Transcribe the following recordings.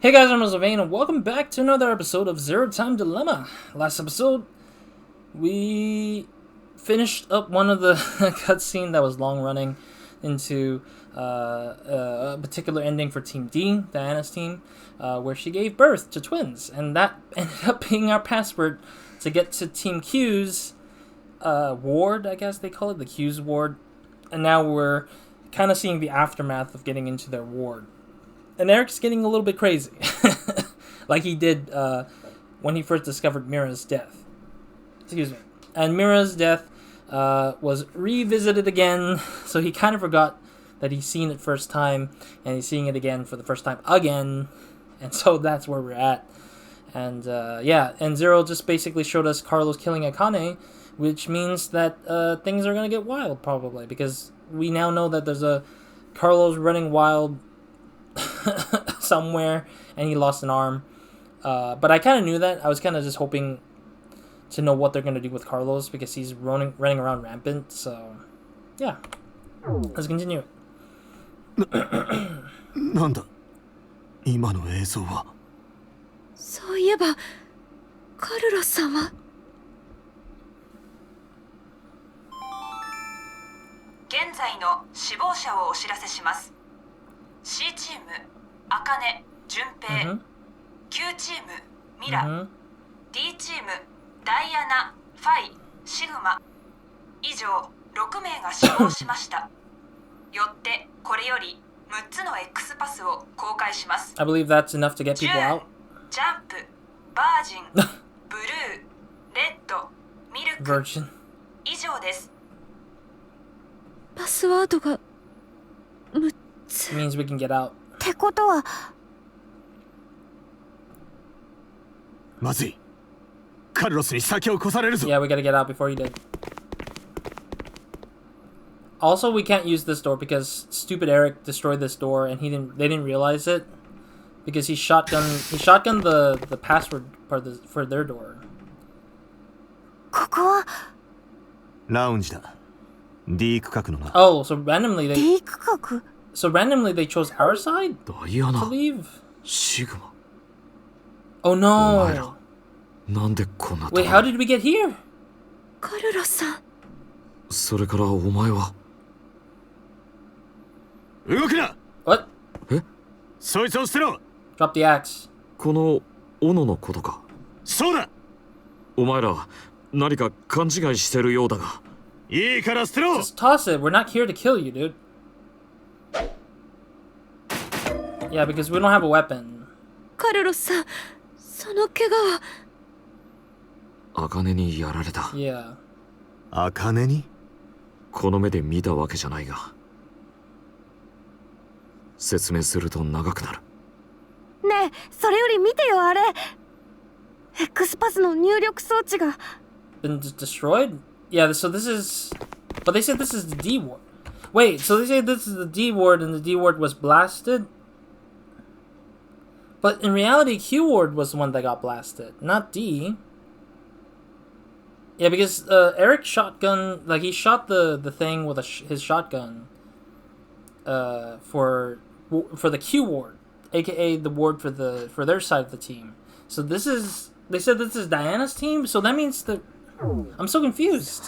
Hey guys, I'm RozaldVaneGAME and welcome back to another episode of Zero Time Dilemma. Last episode, we finished up one of the cutscene that was long running into a particular ending for Team D, Diana's team, where she gave birth to twins, and that ended up being our password to get to Team Q's ward, I guess they call it, the Q's ward, and now we're kind of seeing the aftermath of getting into their ward. And Eric's getting a little bit crazy, like he did when he first discovered Mira's death. Excuse me. And Mira's death was revisited again, so he kind of forgot that he's seen it first time, and he's seeing it again for the first time again, and so that's where we're at. And yeah, and Zero just basically showed us Carlos killing Akane, which means that things are gonna get wild probably, because we now know that there's a Carlos running wild somewhere, and he lost an arm. But I kind of knew that. I was kind of just hoping to know what they're going to do with Carlos, because he's running around rampant. So, yeah. Let's continue. なんだ今の映像は。そういえばカルロスさんは。現在の死亡者をお知らせします。C チーム、あかね、順平、Q チーム、ミラ、D チーム、ダイアナ、ファイ、シグマ。以上、6名が死亡しました。よって、これより6つの X パスを公開します。I believe that's enough to get people out. ジャンプ、バージン、ブルー、レッド、ミルク。Virgin. 以上です。パスワードが6つ。It means we can get out. ってことはまずい。カルロスに先を越されるぞ。 Yeah, we gotta get out before he did. Also, we can't use this door because stupid Eric destroyed this door, and they didn't realize it because he shotgunned the password for their door. ここはラウンジだ。D 区画のな。Oh, so randomly D 区画。they chose our side ダイアナ。to leave. シグマ。 Oh お前 no! らなんでこんなとこ Wait, how did we get here? カルロスさん。それからお前は。動くな。 What? え？そいつを捨てろ。 Drop the axe. この斧のことか。そうだ。お前ら何か勘違いしてるようだが。いいから捨てろ。 Just toss it. We're not here to kill you, dude. Yeah, because we don't have a weapon. カルロスさん、その怪我は。茜にやられた。Yeah. 茜に？この目で見たわけじゃないが。説明すると長くなる。ねえ、それより見てよあれ。X パスの入力装置が。Been destroyed? Yeah, so this is... But they said this is the D ward. Wait, so they say this is the D ward and the D ward was blasted? But in reality, Q ward was the one that got blasted, not D. Yeah, because Eric shotgun... Like, he shot the thing with his shotgun for the Q ward, aka the ward for their side of the team. So this is... They said this is Diana's team, so that means that... I'm so confused.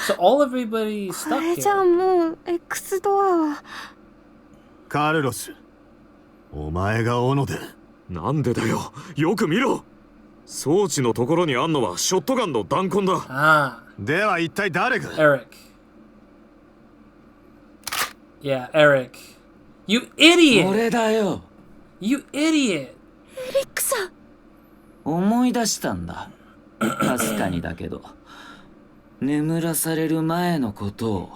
So everybody's こ stuck れじゃ here. もう X ドアは。カルロス、お前が斧で。なんでだよ。よく見ろ。装置のところにあんのはショットガンの弾痕だ。Ah, では一体誰が。 Eric. Yeah, Eric. You idiot! 俺だよ。 You idiot! エリックさん。思い出したんだ。かすかにだけど。眠らされる前のことを。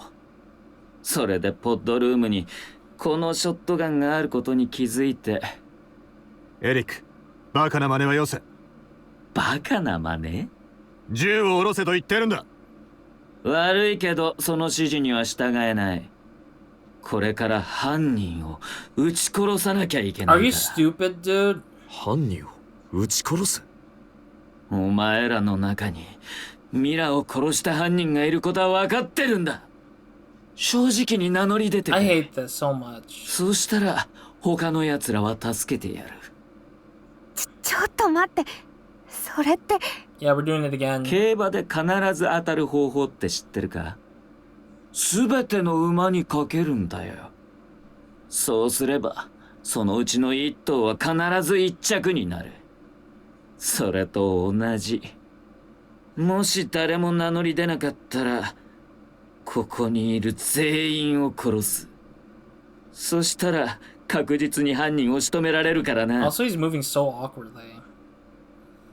それでポッドルームにこのショットガンがあることに気づいて。エリック、バカな真似はよせ。バカな真似？銃を下ろせと言ってるんだ。悪いけどその指示には従えない。これから犯人を撃ち殺さなきゃいけない Are か you ら。stupid, dude? 犯人を撃ち殺す。お前らの中にミラを殺した犯人がいることは分かってるんだ。正直に名乗り出てく I れ。 hate this so much. そうしたら他の奴らは助けてやる。と待って。それって。Yeah, we're doing it again. 競馬で必ず当たる方法って知ってるか？すべての馬にかけるんだよ。そうすれば、そのうちの一頭は必ず一着になる。それと同じ。もし誰も名乗り出なかったら、ここにいる全員を殺す。そしたら確実に犯人を仕留められるからな。Also, he's moving so awkwardly.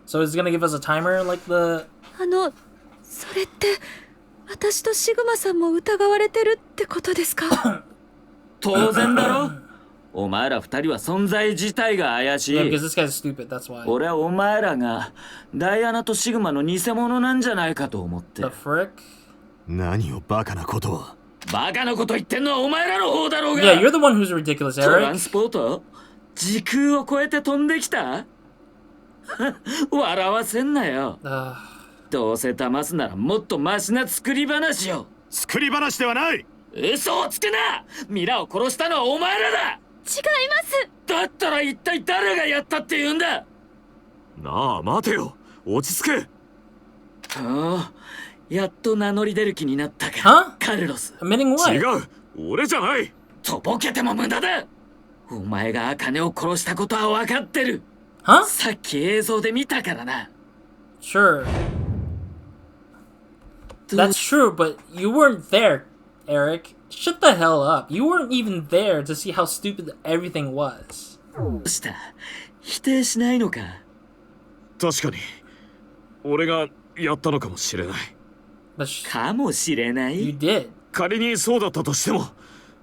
So he's gonna give us a timer like the... それって、私とシグマさんも疑われてるってことですか？当然だろ。お前ら二人は存在自体が怪しい。Yeah, because this guy's stupid, that's why. 俺はお前らがダイアナとシグマの偽物なんじゃないかと思って。The frick? 何をバカなことを。バカなこと言ってんのはお前らの方だろうが。Yeah, you're the one who's ridiculous, トラン Eric. スポート？時空を超えて飛んできた？笑わせんなよ。どうせ騙すならもっとマシな作り話よ。作り話ではない。嘘をつくな。ミラを殺したのはお前らだ。違います。だったら一体誰がやったって言うんだ。なあ待てよ、落ち着け。やっと名乗り出る気になったか、カルロス。Admitting what? 違う、俺じゃない。とぼけても無駄だ。お前が茜を殺したことは分かってる。Huh? さっき映像で見たからな。Sure. That's true, but you weren't there, Eric. Shut the hell up. You weren't even there to see how stupid everything was. どうした？否定しないのか？確かに俺がやったのかもしれない。かもしれない。 You did. 仮にそうだったとしても、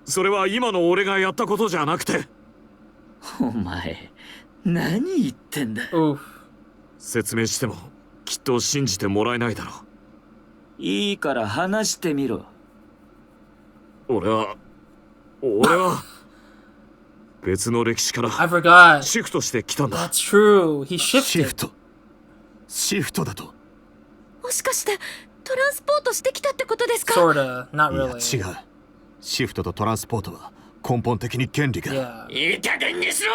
それは今の俺がやったことじゃなくて。お前何言ってんだ。説明してもきっと信じてもらえないだろう。いいから話してみろ。俺は別の歴史から I forgot. シフトしてきたんだ。 That's true. He shifted. シフトだと。もしかしてトランスポートしてきたってことですか？ Sorta, not really. いや違う。シフトとトランスポートは根本的に原理が。Yeah. いい加減にしろ。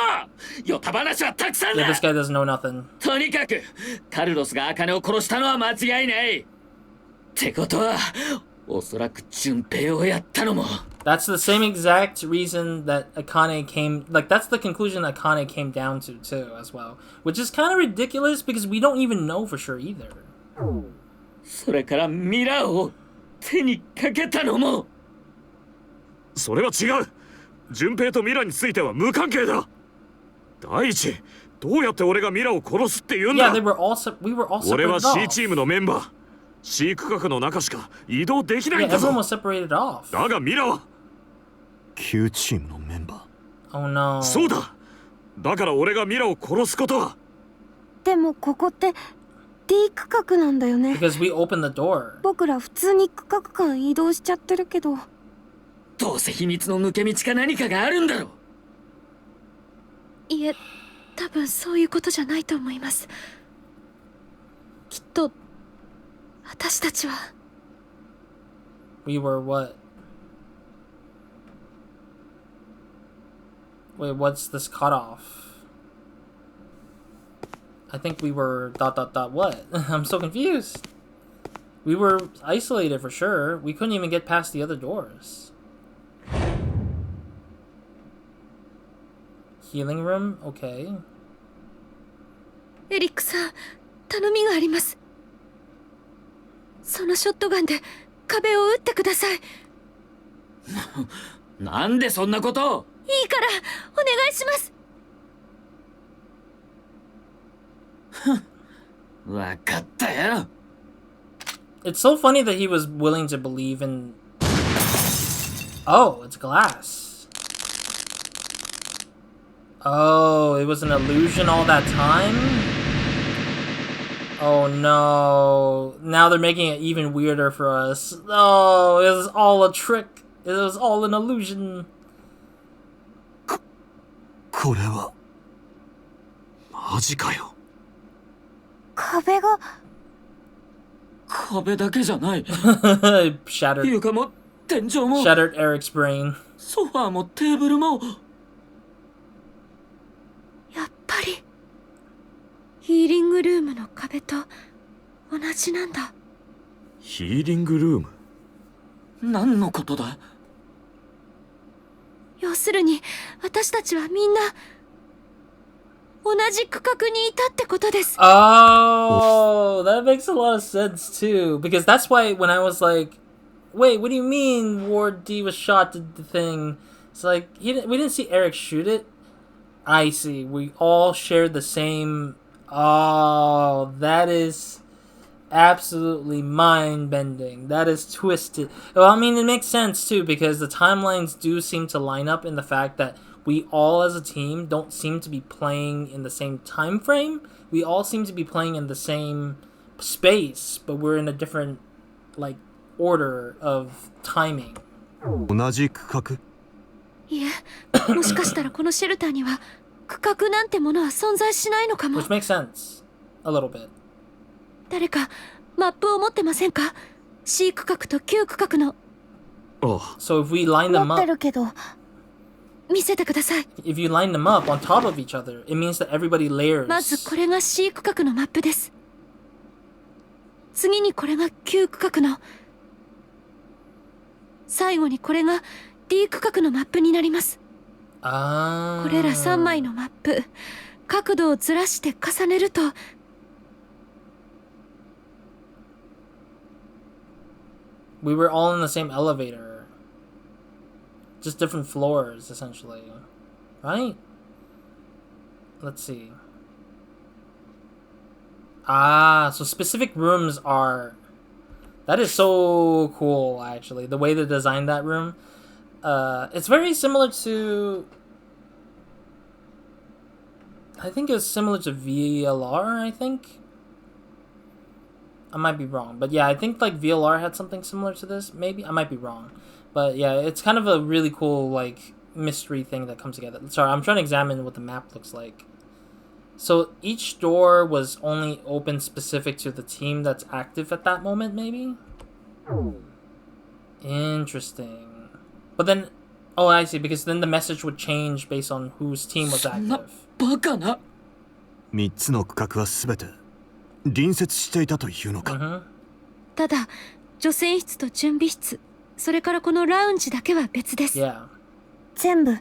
よた話はたくさん Yeah, だ。 this guy doesn't know nothing. とにかくカルロスが茜を殺したのは間違いない。ってことはおそらく順平をやったのも。 That's the same exact reason that Akane came... Like, that's the conclusion that Akane came down to, too, as well. Which is kind of ridiculous because we don't even know for sure either. それからミラーを手にかけたのも。それは違う。順平とミラについては無関係だ。第一、どうやって俺がミラを殺すって言うんだ。 Yeah, we were all separated 俺は C off. チームのメンバー。C 区画の中しか移動できない Yeah, んだぞ。 everyone was separated off. だがミラは Q チームのメンバー。 Oh no. そうだ。だから俺がミラを殺すことは。でもここって D 区画なんだよね。 Because we opened the door. 僕ら普通に区画間移動しちゃってるけど。どうせ秘密の抜け道か何かがあるんだろう。いえ、多分そういうことじゃないと思います。きっと私たちは We were what? Wait, what's this cutoff? I think we were ... what? I'm so confused. We were isolated for sure. We couldn't even get past the other doors. Healing room? Okay. エリックさん、頼みがあります。そのショットガンで壁を撃ってください。なんでそんなことを。いいからお願いします。わかったよ。 It's so funny that he was willing to believe in... Oh, it's glass. Oh, it was an illusion all that time? Oh no. Now they're making it even weirder for us. Oh, it was all a trick. It was all an illusion. これはマジかよ。壁が壁だけじゃない。 Shattered. 床も天井も Shattered Eric's brain. ソファーもテーブルも。やっぱりグルームの壁と同じなんだ。ヒーリングルーム？何のことだ？要するに私たちはみんな同じ区画にいたってことです。Oh, that makes a lot of sense too. Because that's why when I was like, wait, what do you mean Ward D was shot to the thing? It's like, we didn't see Eric shoot it. I see. We all shared the same... Oh, that is absolutely mind-bending. That is twisted. Well, I mean, it makes sense too, because the timelines do seem to line up in the fact that we all as a team don't seem to be playing in the same time frame. We all seem to be playing in the same space, but we're in a different, like, order of timing. 同じ区画？いえ、もしかしたらこのシェルターには区画なんてものは存在しないのかも。 Which makes sense. A little bit. 誰かマップを持ってませんか？ C 区画と Q 区画の。So if we line them 持って up, るけど見せてください。 if you line them up on top of each other, it means that everybody layers. まずこれが C 区画のマップです。次にこれが Q 区画の。最後にこれが D 区画のマップになります。Ah. これら3枚のマップ、角度をずらして重ねると、 We were all in the same elevator. Just different floors, essentially. Right? Let's see. Ah, so specific rooms are... That is so cool, actually. The way they designed that room. It's very similar to... I think it's similar to VLR, I think. I might be wrong, but yeah, I think like VLR had something similar to this. Maybe I might be wrong, but yeah, it's kind of a really cool like mystery thing that comes together. Sorry, I'm trying to examine what the map looks like. So each door was only open specific to the team that's active at that moment, maybe. Interesting. But then, oh, I see, because then the message would change based on whose team was active. バカな。3つの区画は全て隣接していたというのか。Mm-hmm. ただ女性室と準備室、それからこのラウンジだけは別です。 Yeah. 全部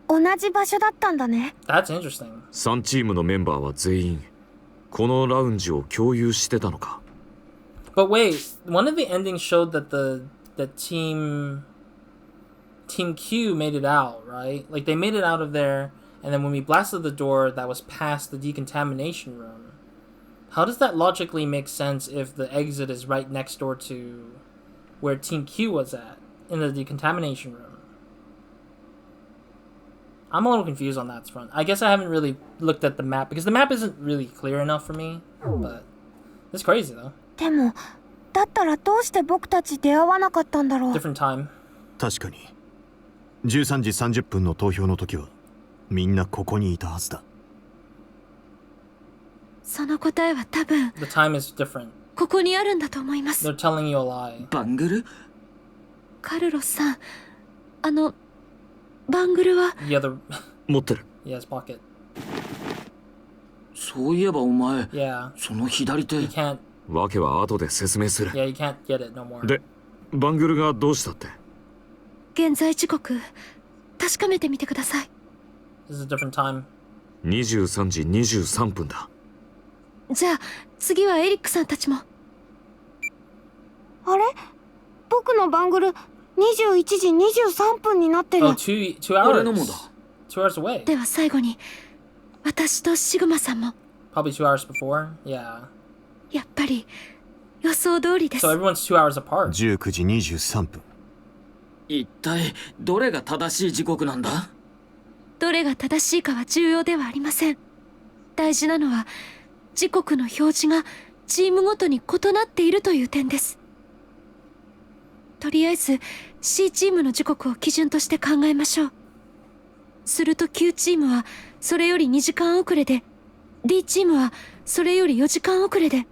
同じ場所だったんだね。 That's interesting. 3チームのメンバーは全員このラウンジを共有してたのか。 But wait, one of the endings showed that the team Q made it out, right? Like they made it out of there, and then when we blasted the door that was past the decontamination room, how does that logically make sense if the exit is right next door to where Team Q was at in the decontamination room? I'm a little confused on that front. I guess I haven't really looked at the map because the map isn't really clear enough for me, but it's crazy though. でもだったらどうして僕たち出会わなかったんだろう。 Different time. 確かに13時30分の投票の時はみんなここにいたはずだ。その答えは多分 The time is different. ここにあるんだと思います。 They're telling you a lie. バングル？カルロスさん、バングルは Yeah, the 持ってる。 yeah, his pocket. そういえばお前、 Yeah, その左手 you。can't. わけは後で説明する。 Yeah, you can't get it no more. で、バングルがどうしたって？現在時刻確かめてみてください。 This is a different time. 23時23分だ。じゃあ次はエリックさんたちも。あれ、僕のバングル21時23分になってる。 Oh, two 俺のも hours. だ。 2 hours away. では最後に私とシグマさんも。 Probably 2 hours before. Yeah. やっぱり予想通りです。 So everyone's 2 hours apart. 19時23分。一体どれが正しい時刻なんだ？どれが正しいかは重要ではありません。大事なのは時刻の表示がチームごとに異なっているという点です。とりあえず C チームの時刻を基準として考えましょう。すると Q チームはそれより2時間遅れで、 D チームはそれより4時間遅れで。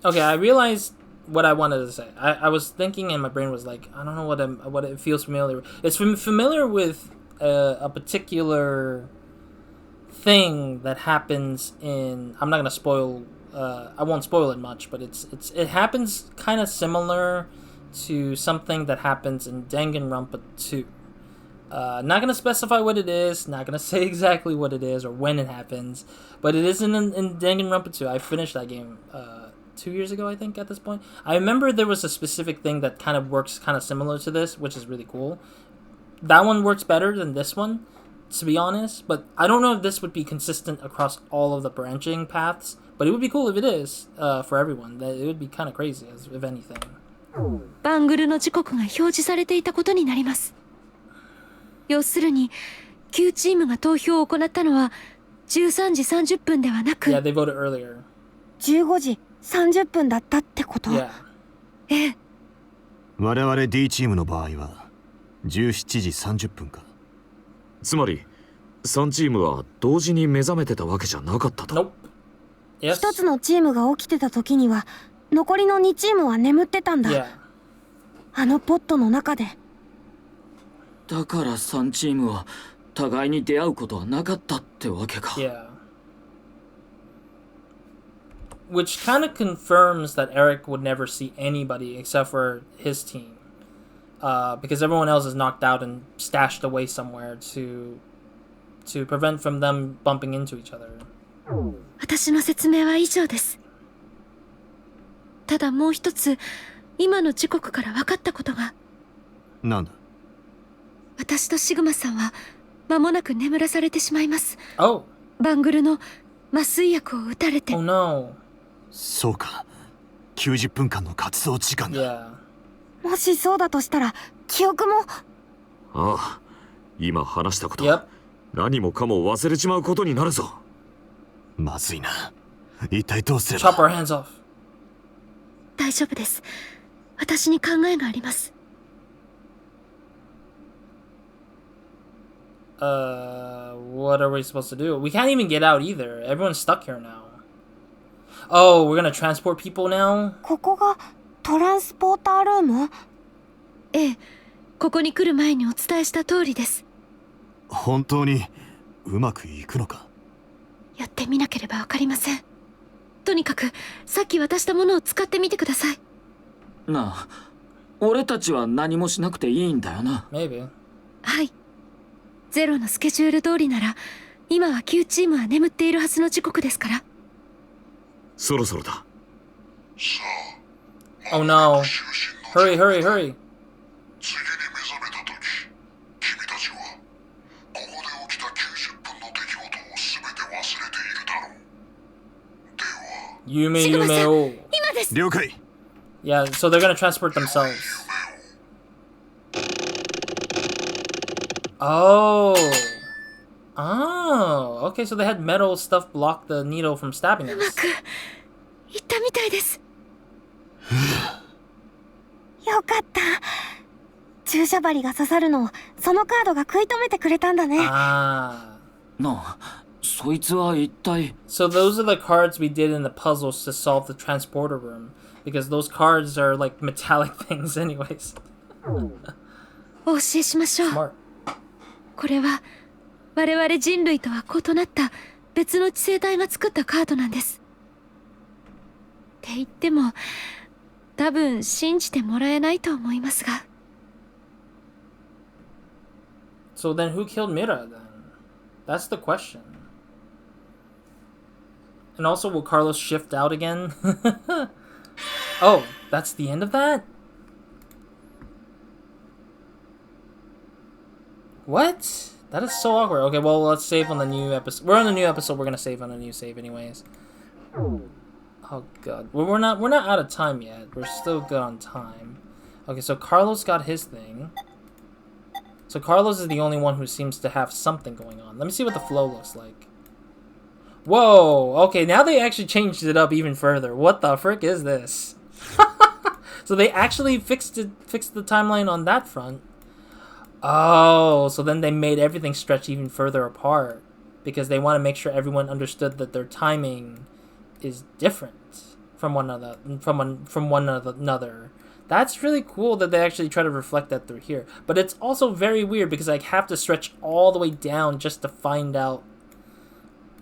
Okay, I realized what I wanted to say. I was thinking and my brain was like, I don't know what it feels familiar. It's familiar with a particular thing that happens in... I'm not going to spoil I won't spoil it much, but it happens kind of similar to something that happens in Danganronpa 2. Not gonna specify what it is, not gonna say exactly what it is or when it happens, but it is in Danganronpa 2. I finished that game 2 years ago, I think, at this point. I remember there was a specific thing that kind of works kind of similar to this, which is really cool. That one works better than this one, to be honest, but I don't know if this would be consistent across all of the branching paths, but it would be cool if it is, for everyone. It would be kind of crazy, if anything. バングルの時刻が表示されていたことになります。要するに、旧チームが投票を行ったのは13時30分ではなく、Yeah, they voted earlier. 15時30分だったってこと？ Yeah. ええ。我々 D チームの場合は17時30分か。つまり3チームは同時に目覚めてたわけじゃなかったと。Nope. Yes. 一つのチームが起きてた時には残りの2チームは眠ってたんだ。Yeah. あのポットの中で。だから3チームは互いに出会うことはなかったってわけか。Yeah. Which kind of confirms that Eric would never see anybody except for his team. Because everyone else is knocked out and stashed away somewhere to prevent from them bumping into each other. 私の説明は以上です。ただもう一つ、今の時刻から分かったことが。なんだ？私とシグマさんは間もなく眠らされてしまいます。Oh. バングルの麻酔薬を打たれて。Oh no. そうか。90分間の活動時間だ。Yeah. もしそうだとしたら記憶も。ああ、今話したこと、Yep. 何もかも忘れちまうことになるぞ。まずいな。一体どうすれば。 Chop our hands off. 大丈夫です。私に考えがあります。What are we supposed to do? We can't even get out either. Everyone's stuck here now. Oh, we're gonna transport people now? ここがトランスポータールーム？ええ、ここに来る前にお伝えした通りです。本当にうまくいくのか？やってみなければわかりません。とにかくさっき渡したものを使ってみてください。なあ、俺たちは何もしなくていいんだよな。Maybe. はい。ゼロのスケジュール通りなら、今は旧チームは眠っているはずの時刻ですから。そろそろだ。Oh no. Hurry, hurry, hurry. 次に目覚めた時、君たちはここで起きた90分の出来事を全て忘れているだろう。では、夢シグマさん、夢を。今です。了解。Yeah, so they're gonna transport themselves. Oh. Oh. Okay, so they had metal stuff block the needle from stabbing うま us. くいったみたいです。よかった。注射針が刺さるのをそのカードが食い止めてくれたんだね。Ah. なあ、そいつは一体。 So those are the cards we did in the puzzles to solve the transporter room. Because those cards are like metallic things anyways. お教えしましょう。 Smart. これは我々人類とは異なった別の知性体が作ったカードなんです。って言っても多分信じてもらえないと思いますが。So then who killed Mira then? That's the question. And also, will Carlos shift out again? Oh, that's the end of that? What? That is so awkward. Okay, well, let's save on the new episode. We're on the new episode. We're gonna save on a new save, anyways. Oh god. Well, we're not out of time yet. We're still good on time. Okay, so Carlos got his thing. So Carlos is the only one who seems to have something going on. Let me see what the flow looks like. Whoa. Okay, now they actually changed it up even further. What the frick is this? So they actually fixed the timeline on that front. Oh, so then they made everything stretch even further apart because they want to make sure everyone understood that their timing is different from one another. That's really cool that they actually try to reflect that through here. But it's also very weird because I have to stretch all the way down just to find out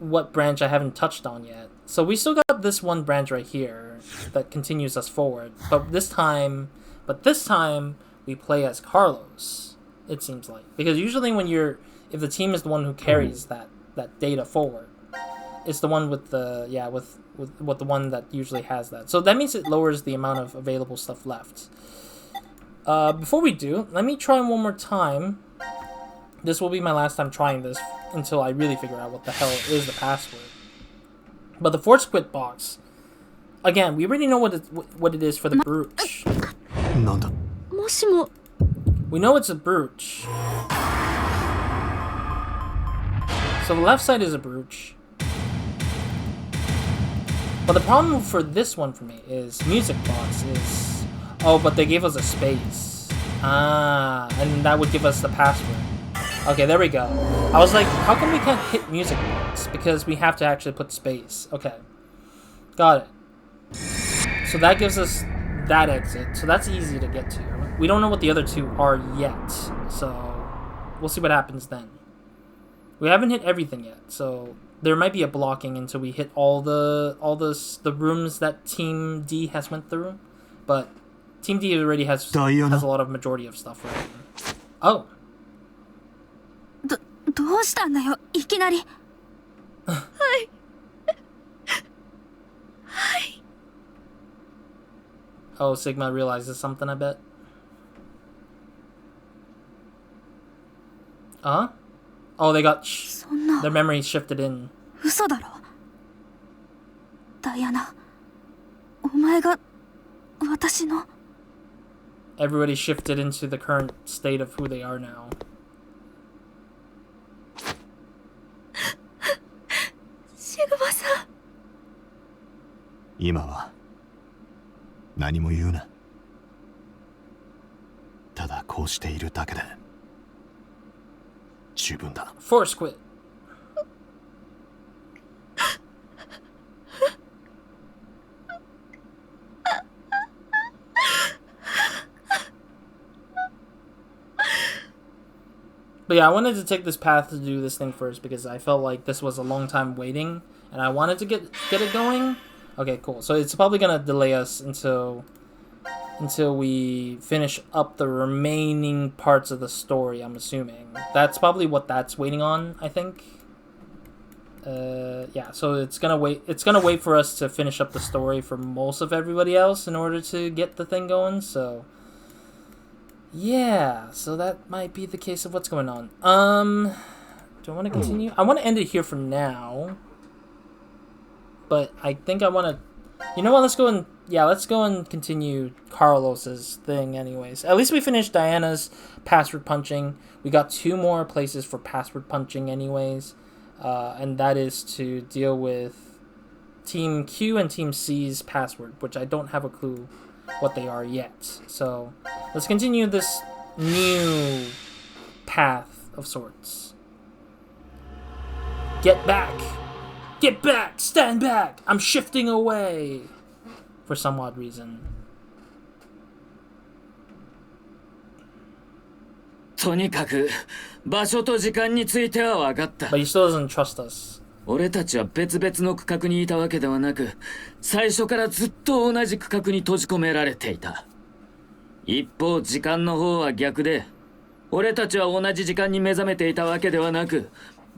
what branch I haven't touched on yet. So we still got this one branch right here that continues us forward. But this time we play as Carlos, it seems like. Because usually if the team is the one who carries that data forward, it's the one with the with the one that usually has that. So that means it lowers the amount of available stuff left. Before we do, let me try one more time. This will be my last time trying this until I really figure out what the hell is the password. But the Force Quit box, again, we already know what it is for the brooch. We know it's a brooch. So the left side is a brooch. But the problem for this one for me is music box is... Oh, but they gave us a space. And that would give us the password. Okay, there we go. I was like, how come we can't hit music box? Because we have to actually put space. Okay. Got it. So that gives us that exit. So that's easy to get to. We don't know what the other two are yet. So we'll see what happens then. We haven't hit everything yet. So there might be a blocking until we hit all the rooms that Team D has went through. But Team D already has a lot of majority of stuff right now. Oh. どうしたんだよ、いきなり。はい。はい。 Oh, Sigma realizes something, I bet. Huh? Oh, they got... their memory shifted in. 嘘だろ。ダイアナ、お前が私の。 Everybody shifted into the current state of who they are now. シグマさん。今は何も言うな。ただこうしているだけで十分だ。Force quit. But yeah, I wanted to take this path to do this thing first because I felt like this was a long time waiting and I wanted to get it going. Okay, cool. So it's probably gonna delay us until we finish up the remaining parts of the story, I'm assuming. That's probably what that's waiting on, I think. Yeah, so it's gonna wait for us to finish up the story for most of everybody else in order to get the thing going, so yeah, so that might be the case of what's going on. Do I want to continue? I want to end it here for now. But I think I want to... You know what? Let's go and continue Carlos's thing anyways. At least we finished Diana's password punching. We got 2 more places for password punching anyways. And that is to deal with Team Q and Team C's password, which I don't have a clue what they are yet. So let's continue this new path of sorts. Get back! Get back! Stand back! I'm shifting away! For some odd reason. とにかく場所と時間については分かった。 But he still doesn't trust us. 俺たちは別々の区画にいたわけではなく、最初からずっと同じ区画に閉じ込められていた。一方時間の方は逆で、俺たちは同じ時間に目覚めていたわけではなく、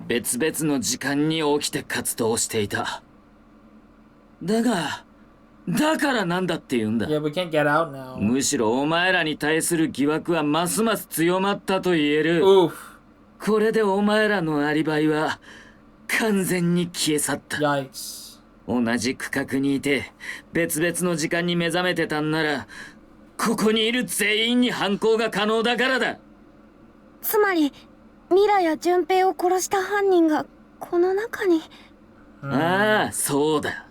別々の時間に起きて活動していた。だからなんだって言うんだ。Yeah, we can't get out now. むしろお前らに対する疑惑はますます強まったと言える。Oof. これでお前らのアリバイは完全に消え去った。 Yikes. 同じ区画にいて別々の時間に目覚めてたんなら、ここにいる全員に犯行が可能だからだ。つまりミラや順平を殺した犯人がこの中に。ああ、そうだ。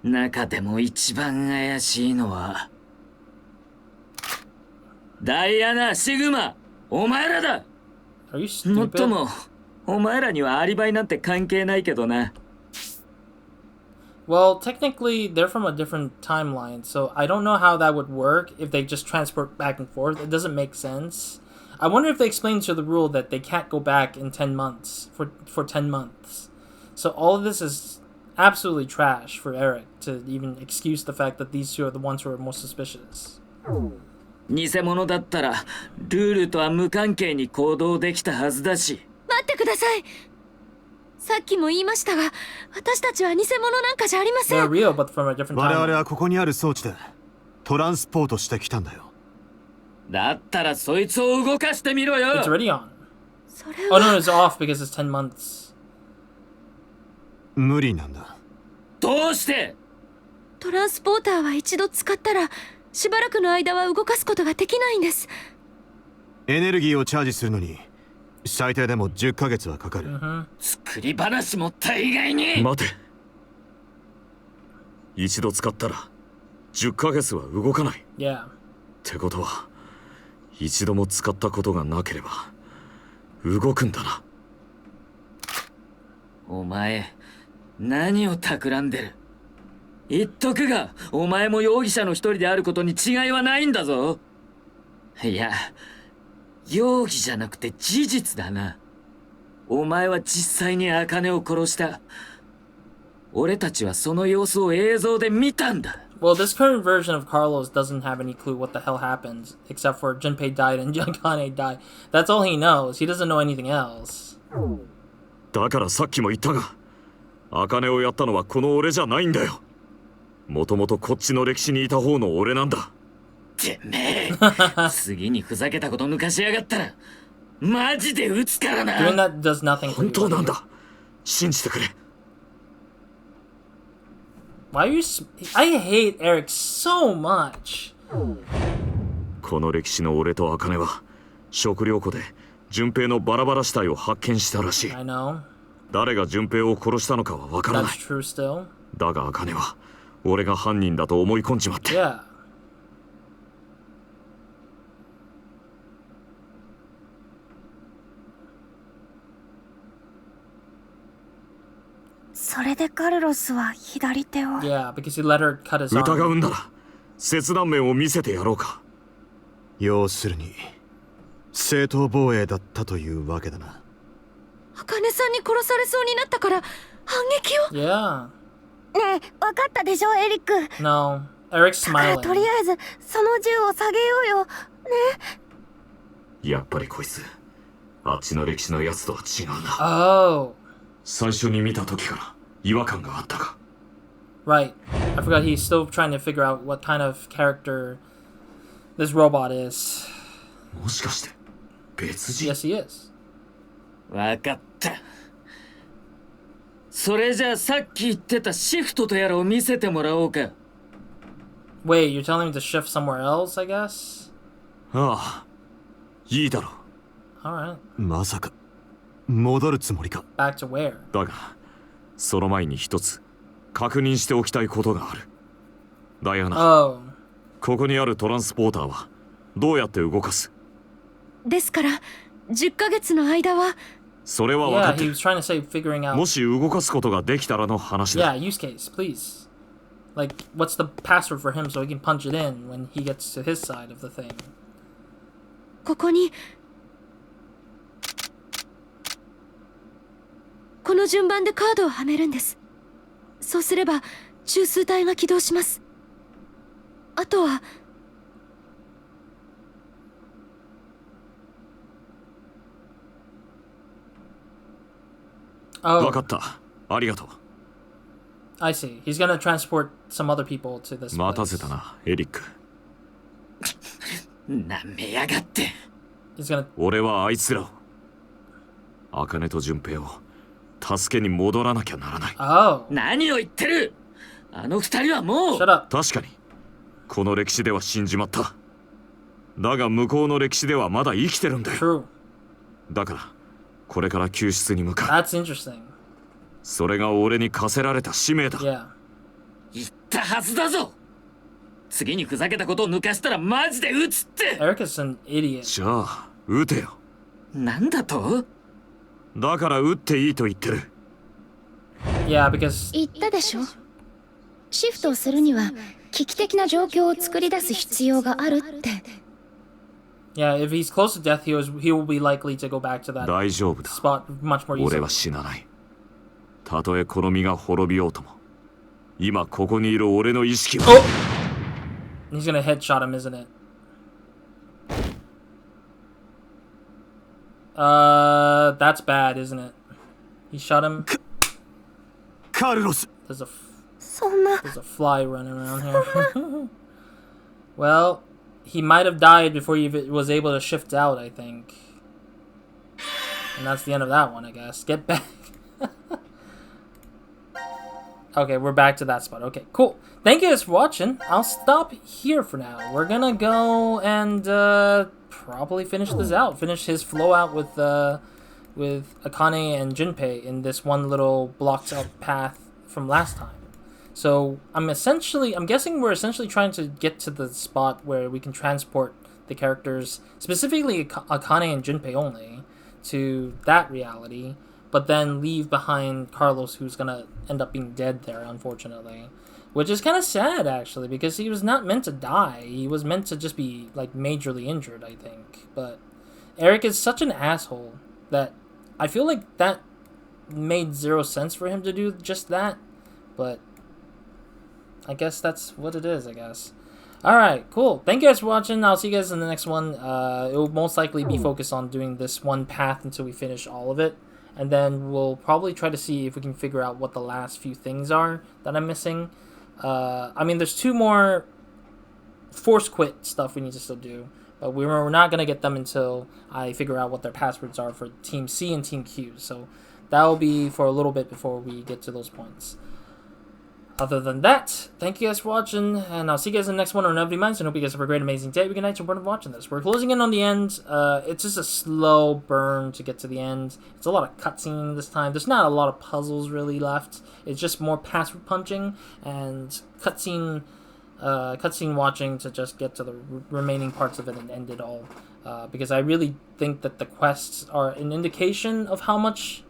中でも一番怪しいのはダイアナ、シグマ、お前らだ。 Are you stupid? もっともお前らにはアリバイなんて関係ないけどな。 Well, technically, they're from a different timeline, so I don't know how that would work if they just transport back and forth. It doesn't make sense. I wonder if they explain to the rule that they can't go back in 10 months, for 10 months. So all of this is absolutely trash for Eric to even excuse the fact that these two are the ones who are most suspicious. 偽物だったらルールとは無関係に行動できたはずだし。待ってください。さっきも言いましたが、私たちは偽物なんかじゃありませ They're ん。 real, but from a different 我々 time. はここにある装置でトランスポートしてきたんだよ。だったらそいつを動かしてみろ It's よ。 already on. それ Oh は no, it's off because it's 10 months. 無理なんだ。どうして？トランスポーターは一度使ったらしばらくの間は動かすことができないんです。エネルギーをチャージするのに最低でも10ヶ月はかかる。作り話も大概に。待て。一度使ったら10ヶ月は動かない。Yeah. ってことは一度も使ったことがなければ動くんだな。お前何を企んでる？言っとくが、お前も容疑者の一人であることに違いはないんだぞ。いや、容疑じゃなくて事実だな。お前は実際に茜を殺した。俺たちはその様子を映像で見たんだ。Well, this current version of Carlos doesn't have any clue what the hell happened, except for Junpei died and Akane died. That's all he knows. He doesn't know anything else. だからさっきも言ったが、茜をやったのはこの俺じゃないんだよ。もともとこっちの歴史にいた方の俺なんだ。てめえ、次にふざけたこと抜かしやがったらマジで撃つからな。 Doing that does nothing for 本 you. 当なんだ。信じてくれ。Why are you... I hate Eric so much. この歴史の俺と茜は食料庫で順平のバラバラ死体を発見したらしい。 I know. 誰が順平を殺したのかはわからない。 That's true still. だが茜は俺が犯人だと思い込んじまって。 Yeah. それでカルロスは左手を。 Yeah, because he let her cut his 疑 arm. うんなら切断面を見せてやろうか。要するに正当防衛だったというわけだな。茜さんに殺されそうになったから反撃を。 Yeah. ねえ、わかったでしょエリック。 No. Eric's だからとり smiling. あえずその銃を下げようよ。ね。やっぱりこいつあっちの歴史のやつとは違うな。 Oh. 最初に見た時から違和感があったか。 Right. I forgot he's still trying to figure out what kind of character this robot is. もしかして別人？ Yes, he is. わかった。それじゃあさっき言ってたシフトとやらを見せてもらおうか。 Wait, you're telling me to shift somewhere else, I guess? ああ、いいだろう。 Alright. まさか戻るつもりか。 Back to where? だがその前に一つ確認しておきたいことがある。ダイアナ、 Oh. ここにあるトランスポーターはどうやって動かす？ですから10ヶ月の間は。それは分か Yeah, って he る。 was trying to say figuring out. もし動かすことができたらの話 Yeah, だ。 use case, please. Like, what's the password for him so he can punch it in when he gets to his side of the thing? ここにこの順番でカードをはめるんです。そうすれば中枢体が起動します。あとは分 Oh, かった。ありがとう。 I see. He's gonna transport some other people to this 待た place. せたな、エリック。なめやがって。 He's gonna... 俺はあいつらを、茜と順平を助けに戻らなきゃならない。 Oh. 何を言ってる？あの二人はもう。 Shut up. 確かにこの歴史では死んじまった。だが向こうの歴史ではまだ生きてるんだよ。 True. だからこれから救出に向かう。 That's interesting. それが俺に課せられた使命だ。 Yeah. 言ったはずだぞ。次にふざけたことを抜かしたらマジで撃つって。 Eric is an idiot. じゃあ撃てよ。なんだと？だから撃っていいと言ってる。 Yeah, because... 言ったでしょ。シフトをするには危機的な状況を作り出す必要があるって。 Yeah, if he's close to death, he will be likely to go back to that 大丈夫だ。 spot much more 俺 easily. は死なない。たとえこの身が滅びようとも、今ここにいる俺の意識は。Oh! He's gonna headshot him, isn't it? That's bad, isn't it? He shot him. カルロス。 There's a そんな there's a fly running around here. Well, he might have died before he was able to shift out, I think. And that's the end of that one, I guess. Get back. Okay, we're back to that spot. Okay, cool. Thank you guys for watching. I'll stop here for now. We're gonna go and probably finish this out. Finish his flow out with Akane and Junpei in this one little blocked out path from last time. So I'm guessing we're essentially trying to get to the spot where we can transport the characters, specifically Akane and Junpei only, to that reality, but then leave behind Carlos, who's gonna end up being dead there, unfortunately. Which is kind of sad, actually, because he was not meant to die. He was meant to just be, like, majorly injured, I think. But Eric is such an asshole that I feel like that made zero sense for him to do just that. But I guess that's what it is, I guess. Alright, cool. Thank you guys for watching. I'll see you guys in the next one. It will most likely be focused on doing this one path until we finish all of it. And then we'll probably try to see if we can figure out what the last few things are that I'm missing. I mean, there's 2 more force quit stuff we need to still do. But we're not going to get them until I figure out what their passwords are for Team C and Team Q. So that will be for a little bit before we get to those points. Other than that, thank you guys for watching, and I'll see you guys in the next one on Nobody Minds, and hope you guys have a great, amazing day. Good night, you're bored of watching this. We're closing in on the end. It's just a slow burn to get to the end. It's a lot of cutscene this time. There's not a lot of puzzles really left. It's just more password punching and cutscene watching to just get to the remaining parts of it and end it all. Because I really think that the quests are an indication of how much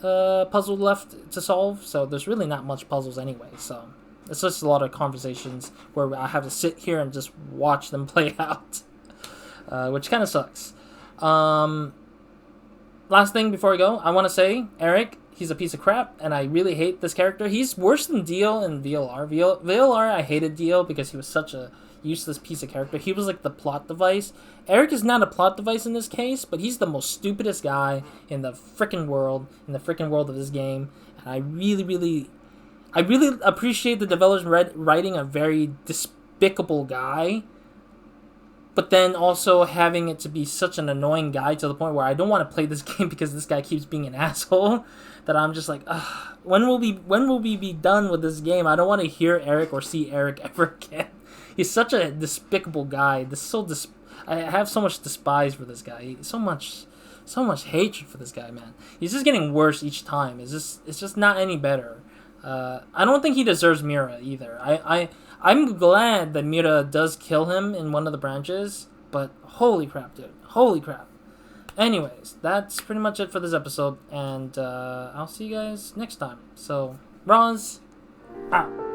puzzle left to solve, so there's really not much puzzles anyway, so it's just a lot of conversations where I have to sit here and just watch them play out, which kind of sucks. Last thing before I go, I want to say, Eric, he's a piece of crap, and I really hate this character. He's worse than Dio in VLR. VLR, I hated Dio because he was such a useless piece of character. He was like the plot device. Eric is not a plot device in this case, but he's the most stupidest guy in the frickin' world, of this game. And I really appreciate the developers writing a very despicable guy, but then also having it to be such an annoying guy to the point where I don't want to play this game because this guy keeps being an asshole. That I'm just like, ugh, when will we be done with this game? I don't want to hear Eric or see Eric ever again. He's such a despicable guy. I have so much despise for this guy. So much hatred for this guy, man. He's just getting worse each time. It's just not any better. I don't think he deserves Mira either. I'm glad that Mira does kill him in one of the branches, but holy crap, dude. Holy crap. Anyways, that's pretty much it for this episode, and I'll see you guys next time. So, Roz, out.